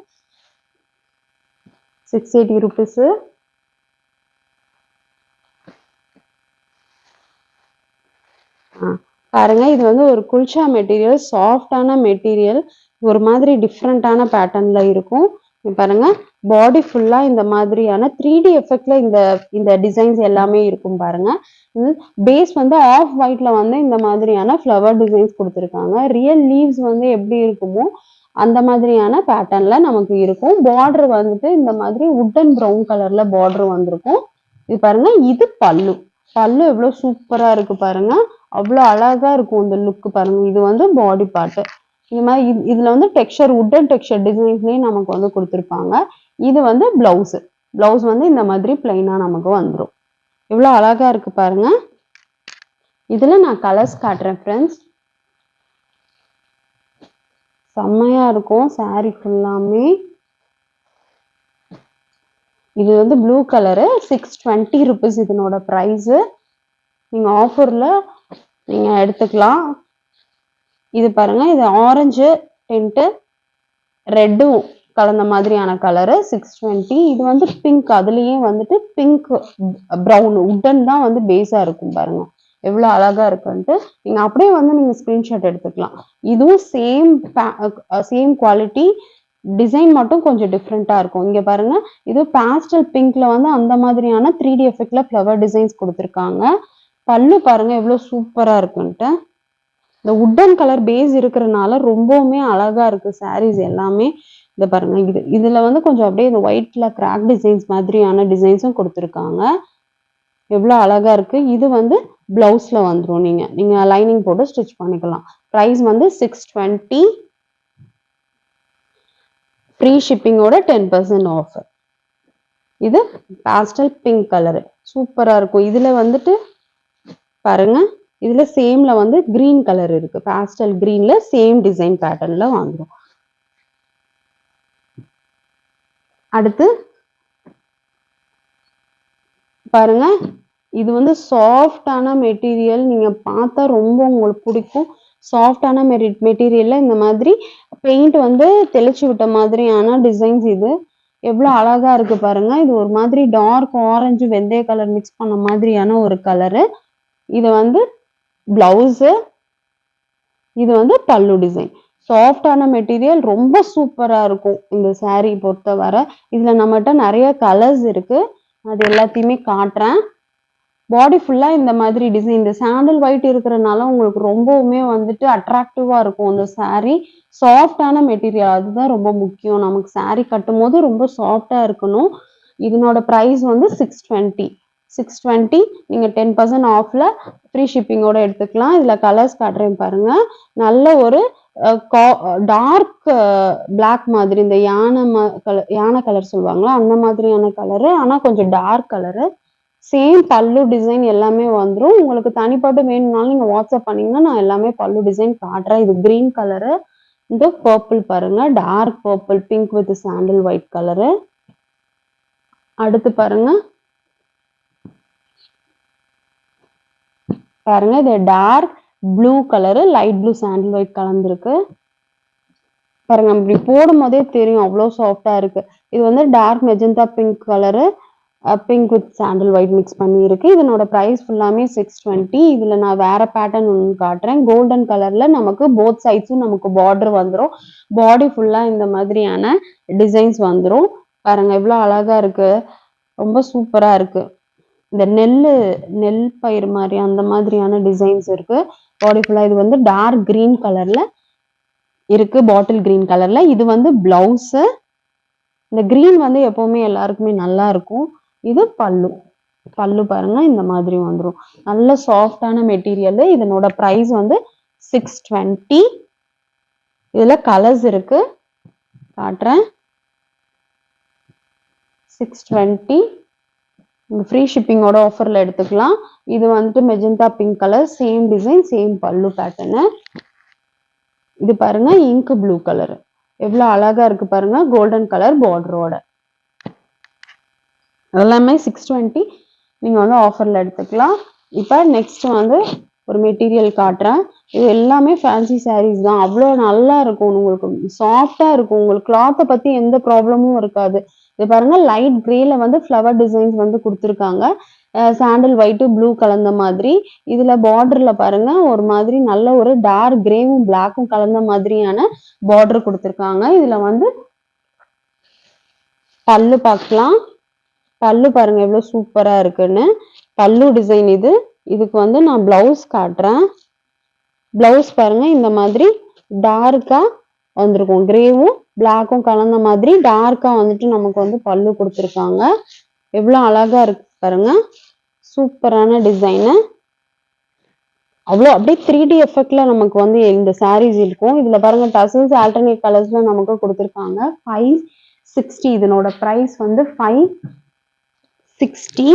A: 680 ருபீஸ். பாருங்க, இது வந்து ஒரு குல்ச்சா மெட்டீரியல், சாஃப்டான மெட்டீரியல், ஒரு மாதிரி டிஃப்ரெண்டான பேட்டர்ன்ல இருக்கும். பாருங்க, பாடி ஃபுல்லா இந்த மாதிரியான 3D எஃபெக்ட்ல இந்த டிசைன்ஸ் எல்லாமே இருக்கும் பாருங்க. பேஸ் வந்து ஆஃப் ஒயிட்ல வந்து இந்த மாதிரியான ஃப்ளவர் டிசைன்ஸ் கொடுத்துருக்காங்க. ரியல் லீவ்ஸ் வந்து எப்படி இருக்குமோ அந்த மாதிரியான பேட்டர்ன்ல நமக்கு இருக்கும். பார்டர் வந்துட்டு இந்த மாதிரி உட்டன் ப்ரௌன் கலர்ல பார்டர் வந்திருக்கும். இது பாருங்க, இது பல்லு. பல்லு எவ்வளவு சூப்பரா இருக்கு பாருங்க. அவ்வளவு அழகா இருக்கும் இந்த லுக் பாருங்க. இது வந்து பாடி பார்ட். இது மாதிரி இதுல வந்து டெக்ஸ்சர் உட்டன் டெக்ஸ்சர் டிசைன்ஸ்லயே நமக்கு வந்து கொடுத்துருப்பாங்க. இது வந்து பிளவுஸ் வந்து இந்த மாதிரி பிளைனா நமக்கு வந்துடும். இவ்வளவு அழகா இருக்கு பாருங்க. இதுல நான் கலர்ஸ் காட்டுறேன் ஃப்ரெண்ட்ஸ். செம்மையா இருக்கும் சாரி ஃபுல்லாமே. இது வந்து ப்ளூ கலரு. 620 ருபீஸ் இதனோட பிரைஸ். நீங்க ஆஃபர்ல நீங்க எடுத்துக்கலாம். இது பாருங்க, இது ஆரஞ்சு டிண்ட் ரெட்டும் கலந்த மாதிரியான கலரு. 620. இது வந்து பிங்க். அதுலயே வந்துட்டு பிங்க் ப்ரௌன் உட்டன் தான் வந்து பேஸா இருக்கும் பாருங்க. எவ்வளவு அழகா இருக்குன்ட்டு நீங்க அப்படியே வந்து நீங்க ஸ்கிரீன்ஷாட் எடுத்துக்கலாம். இதுவும் சேம் குவாலிட்டி. டிசைன் மட்டும் கொஞ்சம் டிஃப்ரெண்டா இருக்கும். இங்க பாருங்க, இது பாஸ்டல் பிங்க்ல வந்து அந்த மாதிரியான 3D எஃபெக்ட்ல ஃப்ளவர் டிசைன்ஸ் கொடுத்துருக்காங்க. பல்லு பாருங்க எவ்வளவு சூப்பரா இருக்குன்ட்டு. இந்த உட்டன் கலர் பேஸ் இருக்கிறதுனால ரொம்பவுமே அழகா இருக்கு சாரீஸ் எல்லாமே. இத பாருங்க, இதுல வந்து கொஞ்சம் அப்படியே இந்த ஒயிட்ல கிராக் டிசைன்ஸ் மாதிரியான டிசைன்ஸும் கொடுத்துருக்காங்க. எவ்வளவு அழகா இருக்கு. இது வந்து பிளவுஸ்ல வந்துரும். நீங்க லைனிங் போட்டு ஸ்டிச் பண்ணிக்கலாம். பிரைஸ் வந்து 620. ஃப்ரீ ஷிப்பிங்கோட 10% ஆஃபர். இது பாஸ்டல் பிங்க் கலரு சூப்பரா இருக்கும். இதுல வந்துட்டு பாருங்க, இதுல சேம்ல வந்து கிரீன் கலர் இருக்கு. பாஸ்டல் கிரீன்ல சேம் டிசைன் பேட்டர்ன்ல வாங்குறோம். அடுத்து பாருங்க, இது வந்து சாஃப்டான மெட்டீரியல். நீங்க பார்த்தா ரொம்ப உங்களுக்கு பிடிக்கும். சாஃப்டான மெட்டீரியல்ல இந்த மாதிரி பெயிண்ட் வந்து தெளிச்சு விட்ட மாதிரியான டிசைன்ஸ். இது எவ்வளவு அழகா இருக்கு பாருங்க. இது ஒரு மாதிரி டார்க் ஆரஞ்சு வெந்தய கலர் மிக்ஸ் பண்ண மாதிரியான ஒரு கலரு. இது வந்து பிளவுஸ். இது வந்து பல்லு டிசைன். சாஃப்டான மெட்டீரியல், ரொம்ப சூப்பரா இருக்கும் இந்த சாரீ பொறுத்தவரை. இதுல நம்மகிட்ட நிறைய கலர்ஸ் இருக்கு. அது எல்லாத்தையுமே காட்டுறேன். பாடி ஃபுல்லா இந்த மாதிரி டிசைன். இந்த சாண்டல் ஒயிட் இருக்கிறதுனால உங்களுக்கு ரொம்பவுமே வந்துட்டு அட்ராக்டிவா இருக்கும் இந்த சாரீ. சாஃப்டான மெட்டீரியல், அதுதான் ரொம்ப முக்கியம். நமக்கு சாரீ கட்டும் போது ரொம்ப சாஃப்டா இருக்கணும். இதனோட பிரைஸ் வந்து 620. நீங்க 10% ஆஃப்ல ஃப்ரீ ஷிப்பிங்கோட எடுத்துக்கலாம். இதுல கலர்ஸ் காட்டுறேன் பாருங்க. நல்ல ஒரு டார்க் பிளாக் மாதிரி, இந்த யானை கலர் சொல்லுவாங்களா அந்த மாதிரியான கலரு. ஆனா கொஞ்சம் டார்க் கலரு. சேம் பல்லு டிசைன் எல்லாமே வந்துரும். உங்களுக்கு தனிப்பட்டு வேணும்னாலும் நீங்க வாட்ஸ்அப் பண்ணீங்கன்னா நான் எல்லாமே பல்லு டிசைன் காட்டுறேன். இது கிரீன் கலரு. இந்த பர்பிள் பாருங்க, dark purple pink with sandal white colour. அடுத்து பாருங்க பாருங்க இது dark blue colour, light blue sandal white கலந்துருக்கு. பாருங்க இப்படி போடும் போதே தெரியும் அவ்வளோ சாஃப்டா இருக்கு. இது வந்து dark magenta pink colour, pink with sandal white mix பண்ணி இருக்கு. இதனோட பிரைஸ் ஃபுல்லாமே 620. இதுல நான் வேற பேட்டர்ன் ஒன்று காட்டுறேன். கோல்டன் கலர்ல நமக்கு போத் சைட்ஸும் நமக்கு பார்டர் வந்துரும். பாடி ஃபுல்லா இந்த மாதிரியான டிசைன்ஸ் வந்துரும். பாருங்க எவ்வளவு அழகா இருக்கு, ரொம்ப சூப்பரா இருக்கு. இந்த நெல் பயிர் மாதிரி அந்த மாதிரியான டிசைன்ஸ் இருக்கு. பாடி ஃபுல்லா இது வந்து டார்க் கிரீன் கலர்ல இருக்கு, பாட்டில் கிரீன் கலர்ல. இது வந்து பிளவுஸ். இந்த கிரீன் வந்து எப்பவுமே எல்லாருக்குமே நல்லா இருக்கும். இது பல்லு. பல்லு பாருங்க இந்த மாதிரி வந்துரும். நல்ல சாஃப்டான மெட்டீரியல். இதனோட பிரைஸ் வந்து 620. இதுல கலர்ஸ் இருக்கு, காட்டுறேன். 620 ஃப்ரீ ஷிப்பிங்கோட ஆஃபர்ல எடுத்துக்கலாம். இது வந்துட்டு magenta pink colour, same design, same பல்லு பேட்டர்னு. இது பாருங்க இங்க் ப்ளூ கலர், எவ்வளவு அழகா இருக்கு பாருங்க, கோல்டன் கலர் பார்டரோட. எல்லாமே 620 நீங்க வந்து ஆஃபர்ல எடுத்துக்கலாம். இப்ப நெக்ஸ்ட் வந்து ஒரு மெட்டீரியல் காட்டுறேன். இது எல்லாமே ஃபேன்சி சாரீஸ் தான். அவ்வளோ நல்லா இருக்கும், உங்களுக்கு சாஃப்டா இருக்கும். உங்களுக்கு கிளாத்தை பத்தி எந்த ப்ராப்ளமும் இருக்காது. இது பாருங்க லைட் கிரேல வந்து ஃப்ளவர் டிசைன்ஸ் வந்து கொடுத்துருக்காங்க. சாண்டில் ஒயிட் ப்ளூ கலந்த மாதிரி. இதுல பார்டர்ல பாருங்க ஒரு மாதிரி நல்ல ஒரு டார்க் கிரேவும் பிளாக்கும் கலந்த மாதிரியான பார்டர் கொடுத்துருக்காங்க. இதுல வந்து பல்லு பார்க்கலாம். பல்லு பாருங்க எவ்வளவு சூப்பரா இருக்குன்னு. பல்லு டிசைன் இது. இதுக்கு வந்து நான் பிளவுஸ் காட்டுறேன். பிளவுஸ் பாருங்க இந்த மாதிரி டார்க்கா வந்திருக்கும், கிரேவும் பிளாக்கும் கலந்த மாதிரி டார்க்கா வந்துட்டு நமக்கு வந்து பல்லு கொடுத்துருக்காங்க. எவ்வளவு அழகா இருக்கு பாருங்க, சூப்பரான டிசைனு. அவ்வளோ அப்படியே 3D எஃபெக்ட்ல நமக்கு வந்து இந்த சாரீஸ் இருக்கும். இதுல பாருங்க டசல்ஸ் ஆல்டர்னேட் கலர்ஸ்ல நமக்கு கொடுத்துருக்காங்க. 560. இதனோட பிரைஸ் வந்து 560.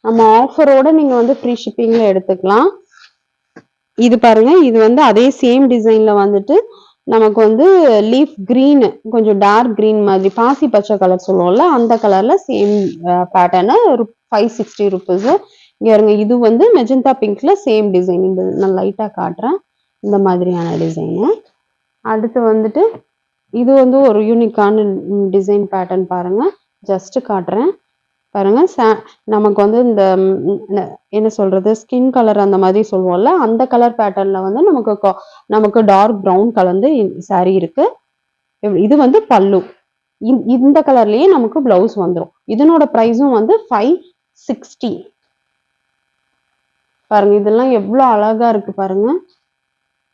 A: நம்ம ஆஃபரோட நீங்க வந்து ஃப்ரீ ஷிப்பிங்ல எடுத்துக்கலாம். இது பாருங்க, இது வந்து அதே சேம் டிசைன்ல வந்துட்டு நமக்கு வந்து லீஃப் கிரீன், கொஞ்சம் டார்க் கிரீன் மாதிரி பாசி பச்சை கலர் சொல்லுவோம்ல அந்த கலர்ல சேம் பேட்டர்னு 560 ருபீஸ். இங்க பாருங்க இது வந்து மெஜந்தா பிங்க்ல சேம் டிசைன். இந்த நான் லைட்டா காட்டுறேன், இந்த மாதிரியான டிசைனு. அடுத்து வந்துட்டு இது வந்து ஒரு யூனிக்கான டிசைன் பேட்டர்ன் பாருங்க, ஜஸ்ட் காட்டுறேன் பாருங்க. நமக்கு வந்து இந்த என்ன சொல்றது ஸ்கின் கலர் அந்த மாதிரி சொல்லுவோம்ல அந்த கலர் பேட்டர்ன்ல வந்து நமக்கு டார்க் ப்ரௌன் கலந்து சாரி இருக்கு. இது வந்து பல்லு. இந்த கலர்லயே நமக்கு பிளவுஸ் வந்துடும். இதனோட பிரைஸும் வந்து 560. பாருங்க இதெல்லாம் எவ்வளவு அழகா இருக்கு பாருங்க.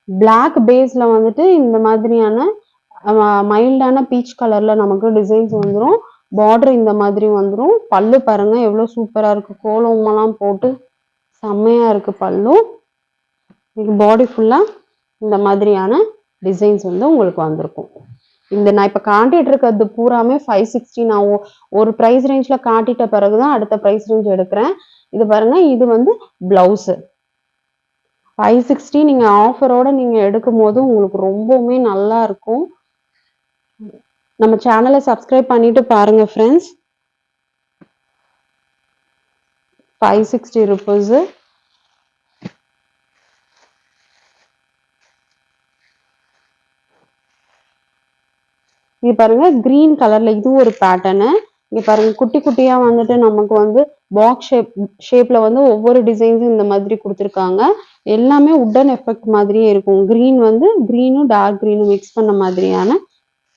A: பிளாக் பேஸ்ல வந்துட்டு இந்த மாதிரியான மைல்டான பீச் கலர்ல நமக்கு டிசைன்ஸ் வந்துடும். பார்டர் இந்த மாதிரி வந்துடும். பல்லு பாருங்க எவ்வளவு சூப்பரா இருக்கு, கோலமெல்லாம் போட்டு செம்மையா இருக்கு பல்லு. பாடி ஃபுல்லா இந்த மாதிரியான டிசைன்ஸ் வந்து உங்களுக்கு வந்திருக்கும். இந்த நான் இப்ப காட்டிட்டு இருக்கிறது பூராமே 560. நான் ஒரு பிரைஸ் ரேஞ்ச்ல காட்டிட்ட பிறகுதான் அடுத்த பிரைஸ் ரேஞ்ச் எடுக்கிறேன். இது பாருங்க இது வந்து பிளவுஸ் 560. நீங்க ஆஃபரோட நீங்க எடுக்கும் போது உங்களுக்கு ரொம்பவுமே நல்லா இருக்கும். நம்ம சேனலை சப்ஸ்கிரைப் பண்ணிட்டு பாருங்க ஃப்ரெண்ட்ஸ். 560 ருபீஸ். இங்க பாருங்க கிரீன் கலர்ல இது ஒரு பேட்டர்னு. இங்க பாருங்க குட்டி குட்டியா வந்துட்டு நமக்கு வந்து பாக்ஸ் ஷேப்ல வந்து ஒவ்வொரு டிசைன்ஸும் இந்த மாதிரி கொடுத்துருக்காங்க. எல்லாமே உட்டன் எஃபெக்ட் மாதிரியே இருக்கும். கிரீன் வந்து கிரீனும் டார்க் கிரீனும் மிக்ஸ் பண்ண மாதிரியான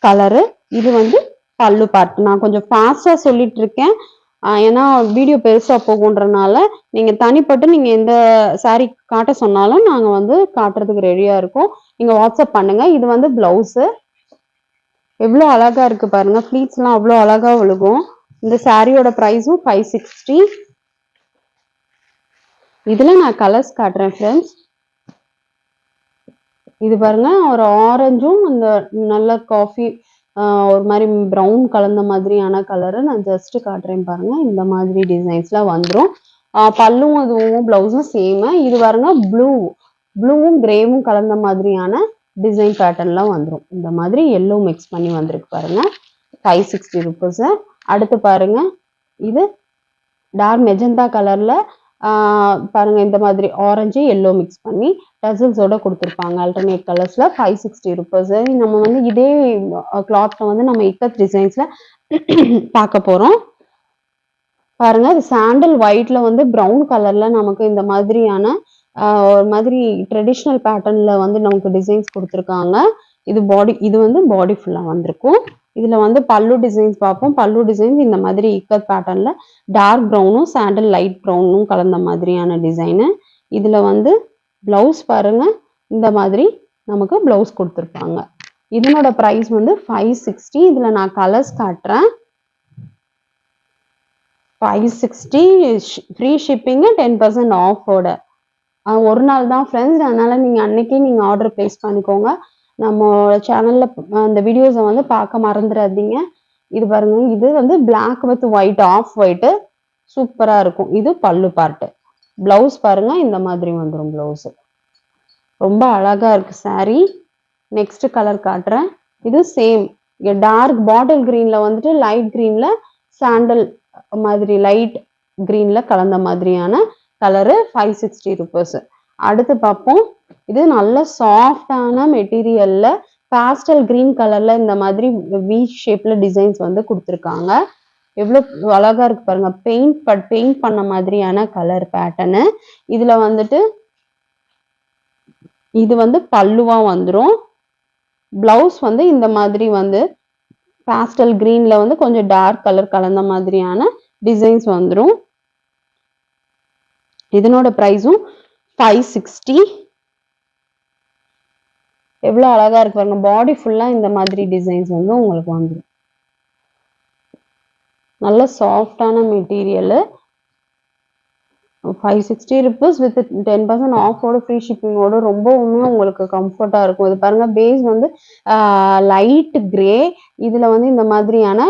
A: கலரு. இது வந்து பல்லு பார்ட். நான் கொஞ்சம் ஃபாஸ்டா சொல்லிட்டு இருக்கேன், ஏன்னா வீடியோ பெருசா போகுன்றனால. நீங்க தனிப்பட்டு நீங்க எந்த சாரி காட்ட சொன்னாலும் நாங்க வந்து காட்டுறதுக்கு ரெடியா இருக்கோம். நீங்க வாட்ஸ்அப் பண்ணுங்க. இது வந்து பிளவுஸ். எவ்வளவு அழகா இருக்கு பாருங்க, ஃபிளீட்ஸ் எல்லாம் அவ்வளவு அழகா விழுகும். இந்த சாரியோட பிரைஸும் 560. இதுல நான் கலர்ஸ் காட்டுறேன் ஃப்ரெண்ட்ஸ். இது பாருங்க ஒரு ஆரஞ்சும் அந்த நல்ல காஃபி ஒரு மாதிரி ப்ரௌன் கலந்த மாதிரியான கலரு நான் ஜஸ்ட் காட்டுறேன் பாருங்க. இந்த மாதிரி டிசைன்ஸ்ல வந்துடும். பல்லும் அதுவும் பிளவுஸும் சேம். இது பாருங்க ப்ளூவும் கிரேவும் கலந்த மாதிரியான டிசைன் பேட்டர்ன்லாம் வந்துடும். இந்த மாதிரி எல்லோ மிக்ஸ் பண்ணி வந்திருக்கு பாருங்க, 560 rupees. அடுத்து பாருங்க, இது டார்க் மெஜந்தா கலர்ல பாருங்க, இந்த மாதிரி ஆரஞ்சு எல்லோ மிக்ஸ் பண்ணி டசல்ஸோட கொடுத்துருப்பாங்க. ஆல்டர்னேட் கலர்ஸ்ல 560 rupees. நம்ம வந்து இதே கிளாத்ல வந்து நம்ம இக்கத் டிசைன்ஸ்ல பார்க்க போறோம். பாருங்க, அது சாண்டல் ஒயிட்ல வந்து ப்ரௌன் கலர்ல நமக்கு இந்த மாதிரியான ஒரு மாதிரி ட்ரெடிஷ்னல் பேட்டர்ன்ல வந்து நமக்கு டிசைன்ஸ் கொடுத்துருக்காங்க. இது வந்து பாடி ஃபுல்லா வந்திருக்கும். இதுல வந்து பல்லு டிசைன்ஸ் பார்ப்போம். பல்லு டிசைன்ஸ் இந்த மாதிரி இக்கத் பேட்டர்ன்ல டார்க் ப்ரௌனும் சாண்டல் லைட் ப்ரௌனும் கலந்த மாதிரியான டிசைனு. இதுல வந்து பிளவுஸ் பாருங்க, இந்த மாதிரி நமக்கு பிளவுஸ் கொடுத்துருப்பாங்க. இதனோட பிரைஸ் வந்து 560. இதுல நான் கலர்ஸ் காட்டுறேன். 560 ஃப்ரீ ஷிப்பிங், 10% ஆஃபோட. ஒரு நாள் தான் ஃப்ரெண்ட்ஸ், அதனால நீங்க அன்னைக்கே நீங்க ஆர்டர் பிளேஸ் பண்ணிக்கோங்க. நம்ம சேனல்ல அந்த வீடியோஸை வந்து பார்க்க மறந்துடாதீங்க. இது பாருங்க, இது வந்து black with white, off white, சூப்பரா இருக்கும். இது பல்லு பார்ட். பிளவுஸ் பாருங்க, இந்த மாதிரி வந்துடும் பிளவுஸ். ரொம்ப அழகா இருக்கு saree. நெக்ஸ்ட் கலர் காட்டுறேன். இது சேம் டார்க் பாட்டில் கிரீன்ல வந்துட்டு லைட் கிரீன்ல சாண்டல் மாதிரி லைட் கிரீன்ல கலந்த மாதிரியான கலரு 560 rupees. அடுத்து பார்ப்போம். இது நல்ல சாஃப்டான மெட்டீரியல்ல பாஸ்டல் கிரீன் கலர்ல இந்த மாதிரி வி ஷேப்ல டிசைன்ஸ் வந்து கொடுத்துருக்காங்க. எவ்வளவு அழகா இருக்கு பாருங்க. பெயிண்ட் பண்ண மாதிரியான கலர் பேட்டர்னு. இதுல வந்துட்டு இது வந்து பல்லுவா வந்துடும். பிளவுஸ் வந்து இந்த மாதிரி வந்து பாஸ்டல் கிரீன்ல வந்து கொஞ்சம் டார்க் கலர் கலந்த மாதிரியான டிசைன்ஸ் வந்துடும். இதனோட பிரைஸும் 560. எவ்வளவு அழகா இருக்கு பாருங்க. பாடி ஃபுல்லா இந்த மாதிரி டிசைன்ஸ் வந்து உங்களுக்கு வந்துடும். நல்ல சாஃப்டான மெட்டீரியல். 560 rupees வித் 10% ஆஃபோட ஃப்ரீ ஷிப்பிங்கோட ரொம்பவுமே உங்களுக்கு கம்ஃபர்ட்டா இருக்கும். இது பாருங்க, பேஸ் வந்து லைட் கிரே, இதுல வந்து இந்த மாதிரியான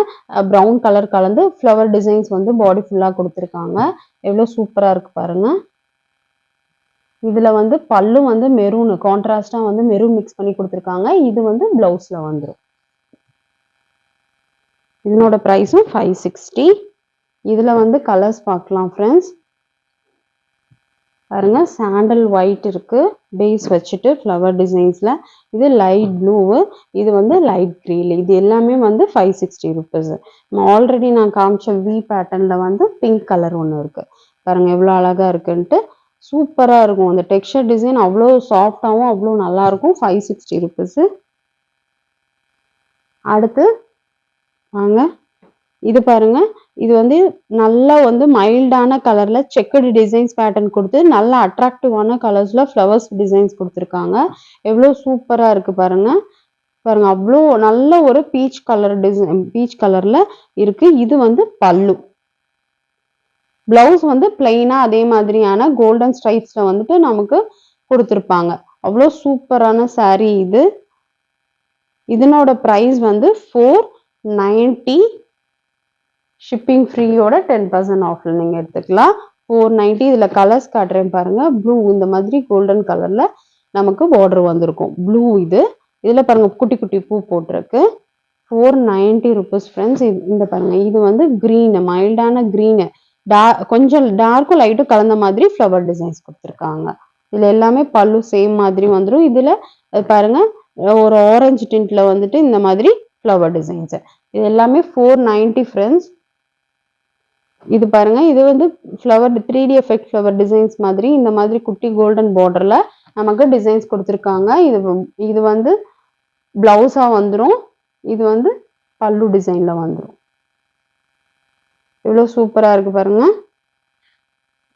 A: ப்ரௌன் கலர் கலந்து ஃப்ளவர் டிசைன்ஸ் வந்து பாடி ஃபுல்லா கொடுத்துருக்காங்க. எவ்வளவு சூப்பரா இருக்கு பாருங்க. இதுல வந்து பல்லு வந்து மெரூன் கான்ட்ராஸ்டா வந்து மெரூன் மிக்ஸ் பண்ணி கொடுத்துருக்காங்க. இது வந்து பிளவுஸ்ல வந்துடும். இதனோட பிரைஸும் 560. இதுல வந்து கலர்ஸ் பார்க்கலாம் ஃப்ரெண்ட்ஸ். பாருங்க, சாண்டல் ஒயிட் இருக்கு பேஸ் வச்சுட்டு ஃப்ளவர் டிசைன்ஸ்ல. இது லைட் ப்ளூ, இது வந்து லைட் கிரீன். இது எல்லாமே வந்து 560 rupees. ஆல்ரெடி நான் காமிச்ச வி பேட்டர்ன்ல வந்து பிங்க் கலர் ஒன்று இருக்கு பாருங்க, எவ்வளவு அழகா இருக்குன்ட்டு. சூப்பரா இருக்கும். அந்த டெக்ஸ்சர் டிசைன் அவ்வளோ சாஃப்டாகவும் அவ்வளோ நல்லா இருக்கும். 560 rupees. அடுத்து வாங்க, இது பாருங்க. இது வந்து நல்லா வந்து மைல்டான கலர்ல செக்குடு டிசைன்ஸ் பேட்டர்ன் கொடுத்து நல்ல அட்ராக்டிவான கலர்ஸ்ல ஃப்ளவர்ஸ் டிசைன்ஸ் கொடுத்துருக்காங்க. எவ்வளவு சூப்பரா இருக்கு பாருங்க. பாருங்க, அவ்வளோ நல்ல ஒரு பீச் கலர் டிசைன், பீச் கலர்ல இருக்கு. இது வந்து பல்லு. பிளவுஸ் வந்து பிளெயினா அதே மாதிரியான கோல்டன் ஸ்ட்ரைப்ஸ்ல வந்துட்டு நமக்கு கொடுத்துருப்பாங்க. அவ்வளோ சூப்பரான saree இது. இதனோட பிரைஸ் வந்து 490. ஷிப்பிங் ஃப்ரீயோட 10% ஆஃப்ல நீங்க எடுத்துக்கலாம். 490. இதுல கலர்ஸ் காட்டுறேன் பாருங்க. ப்ளூ, இந்த மாதிரி கோல்டன் கலர்ல நமக்கு பார்டர் வந்திருக்கும். ப்ளூ இதுல பாருங்க குட்டி குட்டி பூ போட்டிருக்கு. 490 rupees ஃப்ரெண்ட்ஸ். இந்த பாருங்க, இது வந்து கிரீன், மைல்டான கிரீன், கொஞ்சம் டார்க்கும் லைட்டும் கலந்த மாதிரி ஃப்ளவர் டிசைன்ஸ் கொடுத்துருக்காங்க. இதுல எல்லாமே பல்லு சேம் மாதிரி வந்துடும். இதுல பாருங்க, ஒரு ஆரஞ்சு டிண்ட்ல வந்துட்டு இந்த மாதிரி ஃப்ளவர் டிசைன்ஸ். இது எல்லாமே 490 ஃப்ரெண்ட்ஸ். இது பாருங்க, இது வந்து flower 3D effect flower designs மாதிரி இந்த மாதிரி குட்டி கோல்டன் பார்டர்ல நமக்கு டிசைன்ஸ் கொடுத்துருக்காங்க. இது வந்து பிளவுஸா வந்துடும். இது வந்து பல்லு டிசைன்ல வந்துடும். எவ்வளவு சூப்பரா இருக்கு பாருங்க.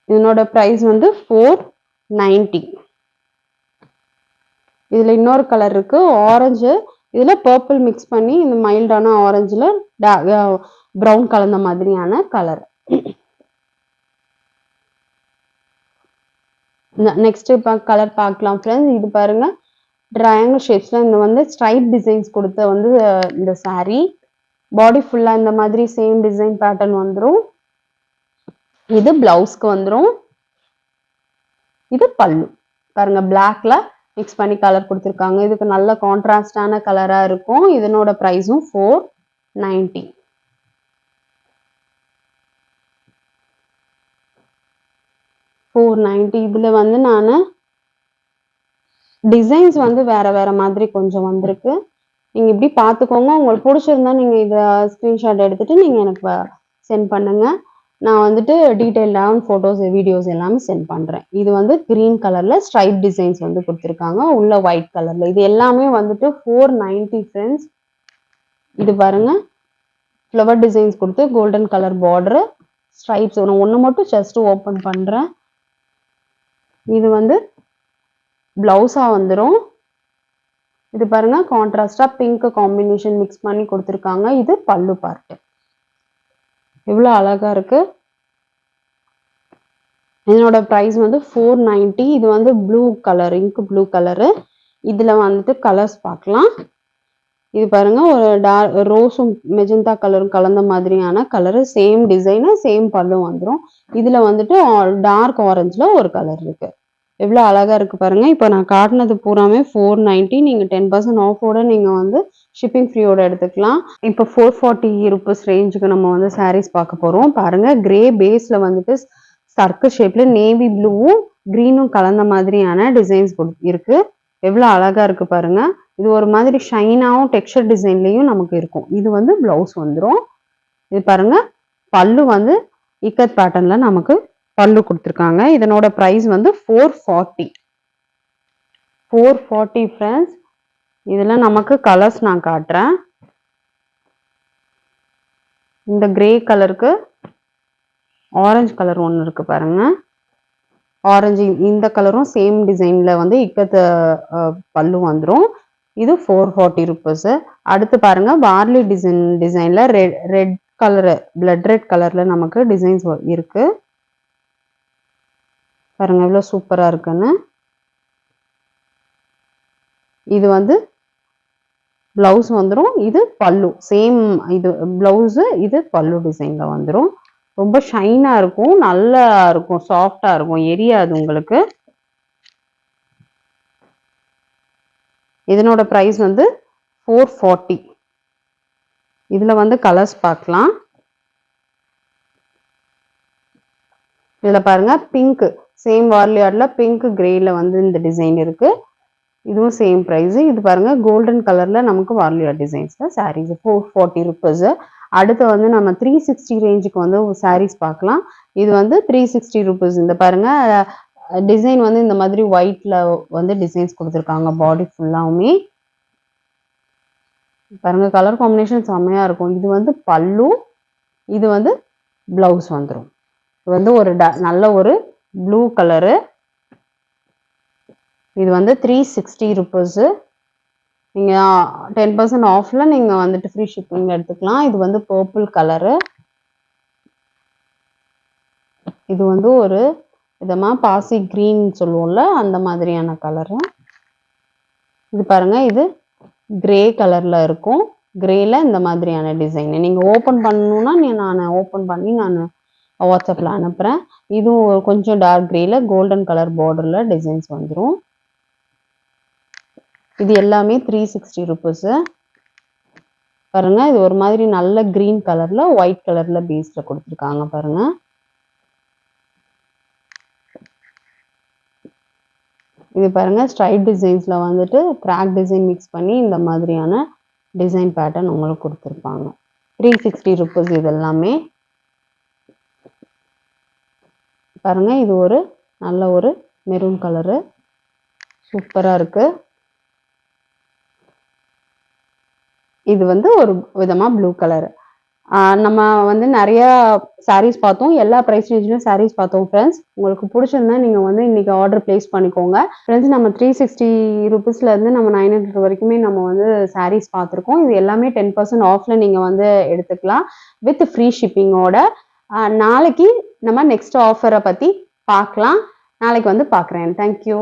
A: இதனோட பிரைஸ் வந்து 490. இதுல இன்னொரு கலர் இருக்கு, ஆரஞ்சு. இதுல பர்பிள் மிக்ஸ் பண்ணி இந்த மைல்டான ஆரஞ்சுல ப்ரௌன் கலந்த மாதிரியான கலர். நெக்ஸ்ட் கலர் பார்க்கலாம் ஃப்ரெண்ட்ஸ். இது பாருங்க, ட்ரையாங்கிள் ஷேப்ஸ்ல இந்த வந்து ஸ்ட்ரைப் டிசைன்ஸ் கொடுத்த வந்து இந்த saree. பாடி ஃபுல்லா இந்த மாதிரி சேம் டிசைன் பேட்டர்ன் வந்துடும். இது பிளவுஸ்க்கு வந்துடும். இது பல்லு பாருங்க, பிளாக்ல மிக்ஸ் பண்ணி கலர் கொடுத்துருக்காங்க. இதுக்கு நல்ல கான்ட்ராஸ்டான கலரா இருக்கும். இதனோட பிரைஸும் 490. இதுல வந்து நான் டிசைன்ஸ் வந்து வேற வேற மாதிரி கொஞ்சம் வந்திருக்கு. நீங்க இப்படி பார்த்துக்கோங்க. உங்களுக்கு பிடிச்சிருந்தா நீங்க இதை ஸ்கிரீன்ஷாட் எடுத்துட்டு நீங்க எனக்கு சென்ட் பண்ணுங்க. நான் வந்துட்டு டீட்டெயில்டான ஃபோட்டோஸ் வீடியோஸ் எல்லாமே சென்ட் பண்றேன். இது வந்து கிரீன் கலர்ல ஸ்ட்ரைப் டிசைன்ஸ் வந்து கொடுத்துருக்காங்க. உள்ள ஒயிட் கலர்ல. இது எல்லாமே வந்துட்டு 490 ஃப்ரெண்ட்ஸ். இது பாருங்க, ஃப்ளவர் டிசைன்ஸ் கொடுத்து கோல்டன் கலர் பார்டர் ஸ்ட்ரைப்ஸ். ஒன்று மட்டும் ஜஸ்ட் ஓப்பன் பண்றேன். இது வந்து பிளவுஸா வந்துடும். இது பாருங்க, கான்ட்ராஸ்டா பிங்க் காம்பினேஷன் மிக்ஸ் பண்ணி கொடுத்துருக்காங்க. இது பல்லு பார்ட். எவ்வளோ அழகா இருக்கு. இதனோட பிரைஸ் வந்து 490. இது வந்து blue colour, ink blue colour. இதுல வந்துட்டு கலர்ஸ் பார்க்கலாம். இது பாருங்க, ஒரு ரோஸும் மெஜந்தா கலரும் கலந்த மாதிரியான கலரு. சேம் டிசைனு, சேம் பல்லு வந்துடும். இதுல வந்துட்டு டார்க் ஆரஞ்சுல ஒரு கலர் இருக்கு. எவ்வளோ அழகா இருக்கு பாருங்க. இப்போ நான் காட்டினது பூராமே 490. நீங்க 10% ஆஃபோட நீங்க வந்து ஷிப்பிங் ஃப்ரீயோட எடுத்துக்கலாம். இப்போ 440 ரூபீஸ் ரேஞ்சுக்கு நம்ம வந்து சாரீஸ் பார்க்க போறோம். பாருங்க, கிரே பேஸ்ல வந்துட்டு சர்க்கிள் ஷேப்ல நேவி ப்ளூவும் கிரீனும் கலந்த மாதிரியான டிசைன்ஸ் இருக்கு. எவ்வளவு அழகா இருக்கு பாருங்க. இது ஒரு மாதிரி ஷைனாவும் டெக்ஸ்சர் டிசைன்லயும் நமக்கு இருக்கும். இது வந்து பிளவுஸ் வந்துடும். இது பாருங்க, பல்லு வந்து இக்கத் பேட்டர்ன்ல நமக்கு பல்லு கொடுத்துருக்காங்க. இதனோட பிரைஸ் வந்து 440 ஃப்ரெண்ட்ஸ். இதுல நமக்கு கலர்ஸ் நான் காட்டுறேன். இந்த கிரே கலருக்கு ஆரஞ்சு கலர் ஒன்று இருக்கு பாருங்க. ஆரஞ்சு இந்த கலரும் சேம் டிசைன்ல வந்து இக்கத்து பல்லு வந்துடும். இது 440 ரூபீஸ். அடுத்து பாருங்க, பார்லி டிசைன்ல ரெட் கலர், பிளட் ரெட் கலர்ல நமக்கு டிசைன்ஸ் இருக்கு. பாருங்க எவ்வளவு சூப்பரா இருக்குன்னு. இது வந்து பிளவுஸ் வந்துடும். இது பல்லு. சேம் இது பிளவுஸ், இது பல்லு டிசைன்ல வந்துடும். ரொம்ப ஷைனா இருக்கும், நல்லா இருக்கும், சாஃப்டா இருக்கும், எரியாது உங்களுக்கு. இதனோட பிரைஸ் வந்து 440. இதுல வந்து கலர்ஸ் பார்க்கலாம். இதுல பாருங்க, பிங்க், சேம் வார்லியார்ட்ல பிங்க் கிரேல வந்து இந்த டிசைன் இருக்கு. இதுவும் சேம் பிரைஸ். இது பாருங்க, கோல்டன் கலர்ல நமக்கு வார்லியார் டிசைன்ஸ்ல சாரீஸ் 440 ரூபீஸ். அடுத்து வந்து நம்ம 360 ரேஞ்சுக்கு வந்து சாரீஸ் பார்க்கலாம். இது வந்து 360 ரூபீஸ். இந்த பாருங்க, டிசைன் வந்து இந்த மாதிரி ஒயிட்ல வந்து டிசைன்ஸ் கொடுத்துருக்காங்க. பாடி ஃபுல்லாவுமே பாருங்க, கலர் காம்பினேஷன் செம்மையா இருக்கும். இது வந்து பல்லு, இது வந்து பிளவுஸ் வந்துடும். இது வந்து ஒரு நல்ல ஒரு ப்ளூ கலரு. இது வந்து 360 ரூபீஸ். நீங்க 10% ஆஃப்ல நீங்க வந்துட்டு ஃப்ரீ ஷிப்பிங் எடுத்துக்கலாம். இது வந்து பர்பிள் கலரு. இது வந்து ஒரு விதமா பாசி கிரீன் சொல்லுவோம்ல, அந்த மாதிரியான கலரு. இது பாருங்க, இது கிரே கலர்ல இருக்கும். கிரேல இந்த மாதிரியான டிசைன் நீங்க ஓபன் பண்ணணும்னா நான் ஓபன் பண்ணி நான் வாட்ஸ்அப்ல அனுப்புறேன். இதுவும் கொஞ்சம் டார்க் கிரேல கோல்டன் கலர் பார்டர்ல டிசைன்ஸ் வந்துடும். இது எல்லாமே 360 ரூபீஸ். பாருங்க, இது ஒரு மாதிரி நல்ல கிரீன் கலர்ல ஒயிட் கலர்ல பேஸ்ல கொடுத்துருக்காங்க பாருங்க. இது பாருங்க, ஸ்ட்ரைட் டிசைன்ஸ்ல வந்துட்டு கிராக் டிசைன் மிக்ஸ் பண்ணி இந்த மாதிரியான டிசைன் பேட்டர்ன் உங்களுக்கு கொடுத்துருப்பாங்க. 360 ரூபீஸ் இது எல்லாமே. பாருங்க, இது ஒரு நல்ல ஒரு மெரூன் கலரு, சூப்பரா இருக்கு. இது வந்து ஒரு விதமா ப்ளூ கலர். நம்ம வந்து நிறைய சாரீஸ் பார்த்தோம். எல்லா பிரைஸ் ரேஞ்சிலும் சாரீஸ் பார்த்தோம் ஃப்ரெண்ட்ஸ். உங்களுக்கு பிடிச்சிருந்தா நீங்க வந்து இன்னைக்கு ஆர்டர் பிளேஸ் பண்ணிக்கோங்க ஃப்ரெண்ட்ஸ். நம்ம 360 ரூபீஸ்ல இருந்து நம்ம 900 வரைக்குமே நம்ம வந்து சாரீஸ் பார்த்துருக்கோம். இது எல்லாமே 10% ஆஃப்ல நீங்க வந்து எடுத்துக்கலாம் வித் ஃப்ரீ ஷிப்பிங்கோட. நாளைக்கு நம்ம நெக்ஸ்ட் ஆஃபரை பத்தி பார்க்கலாம். நாளைக்கு வந்து பார்க்குறேன். தேங்க்யூ.